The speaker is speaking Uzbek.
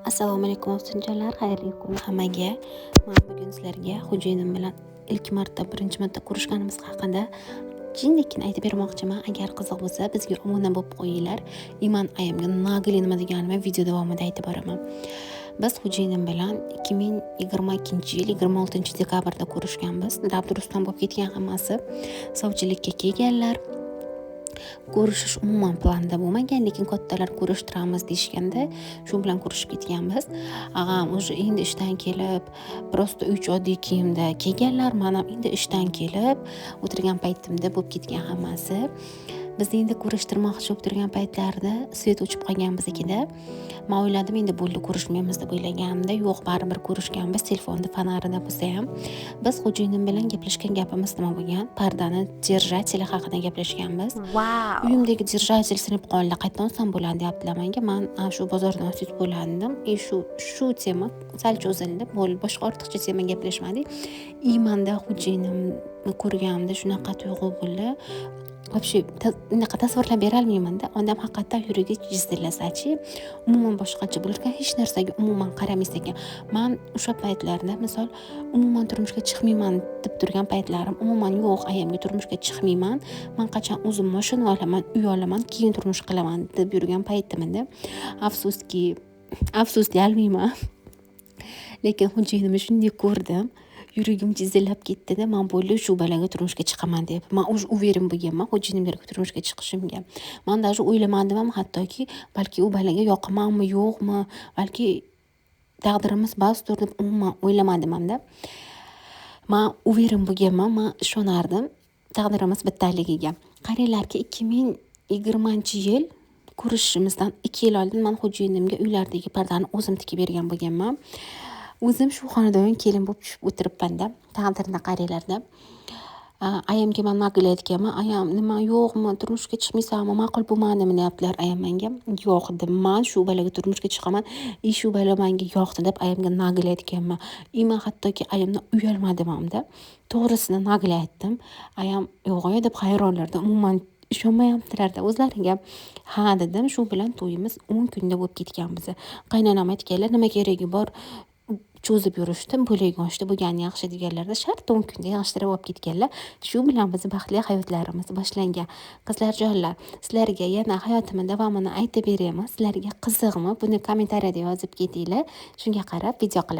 Assalomu alaykum ovsinjonlar, xayrli kun hammaga. Men bugun sizlarga xo'jayinim bilan birinchi marta ko'rishganimiz haqida jinnikkina aytib bermoqchiman. Agar qiziq bo'lsa, bizga obuna bo'lib qo'yinglar. Iman ayamga nagli nima deganimni video davomida aytib boraman. Biz xo'jayinim bilan 2022-yil 26-dekabrda ko'rishganmiz. Dabdurustdan bo'lib ketgan hammasi. Sovchilikka kelganlar. Ko'rishish umuman planda bo'lmagan, lekin kattalar ko'rishtiramiz deyishganda shu bilan ko'rishib ketganmiz. Ag'am o'sha endi ishdan kelib, prosta oddiy kiyimda kelganlar, men ham endi ishdan kelib o'tirgan paytimda bo'lib ketgan hammasi. Biz endi ko'rishtirmoqchi bo'lib turgan paytlarda svet o'chib qolgan biznikida. Men o'yladim endi bo'ldi ko'rishmaymiz deb o'ylaganimda, yo'q, baribir ko'rishganmiz, telefonda fonarida bo'lsa ham. Biz xo'jayinim bilan gaplashgan gapimiz nima bo'lgan? Pardani держатели haqida gaplashganmiz. Uyimdagi держатель sinib qoldi, qayerdan olsam bo'ladi deyaptilar menga. Men shu bozordan olib bo'landim. Shu tema sal cho'zildi. Boshqa ortiqcha tema gaplashmadik. Menda xo'jayinimni ko'rganimda shunaqa tuyg'u bo'ldi. Вообще unaqa tasvirlab bera olmayman-da. Odam haqiqatan yuragi jizdillasachi, umuman boshqacha bo'larkan, hech narsaga umuman qaramaysan ekan. Men o'sha paytlarda, misol, umuman turmushga chiqmayman deb turgan paytlarim, umuman yo'q, ayamga turmushga chiqmayman. Men qachon o'zim mashina olaman, uy olaman, keyin turmush qilaman deb yurgan paytimda, afsus deya olmayman. Lekin xo'jayinimni shunday ko'rdim. Yuragim jizzillab ketdi-da, men bo'ldi shu balaga turmushga chiqaman deb. Men o'z uverim bo'lganman xo'jayinimga turmushga chiqishimga. Men даже o'ylamadim ham hattoki, balki u balaga yoqamanmi, yo'qmi, balki taqdirimiz bastur deb umuman o'ylamadim ham-da. Men uverim bo'lganman, men ishonardim taqdirimiz bittaligiga. Qaranglarki, 2020-yil ko'rishimizdan 2 yil oldin men xo'jayinimga uylardagi pardani o'zim tikib bergan bo'lganman. O'zim shu xonadonga kelin bo'lib tushib o'tiribman-da. Taqdirni qaranglarda. Ayamga men nagli aytganman. Ayam, nima yo'qmi, turmushga chiqmaysanmi, ma'qul bo'lmadimi deyaptilar ayam menga. Yo'q dedim, men shu balaga turmushga chiqaman. Shu bala menga yoqdi deb ayamga nagli aytganman. Men hattoki ayamdan uyalmadim ham-da. To'g'risini nagli aytdim. Ayam yo'q deb hayronlarda, umuman ishonmayaptilar-da o'zlariga. Ha dedim, shu bilan to'yimiz 10 kunda bo'lib ketgan biza. Qaynonam aytganlar, nima keragi bor? Cho'zib yurishdi, bo'lak oshdi, bo'lgani yaxshi deganlarda shart 10 kunda yig'ishtirib olib ketganlar. Shu bilan bizning baxtli hayotlarimiz boshlangan. Qizlarjonlar, sizlarga yana hayotimning davomini aytib beraymi? Sizlarga qiziqmi? Buni kommentariyada yozib ketinglar. Shunga qarab video qilib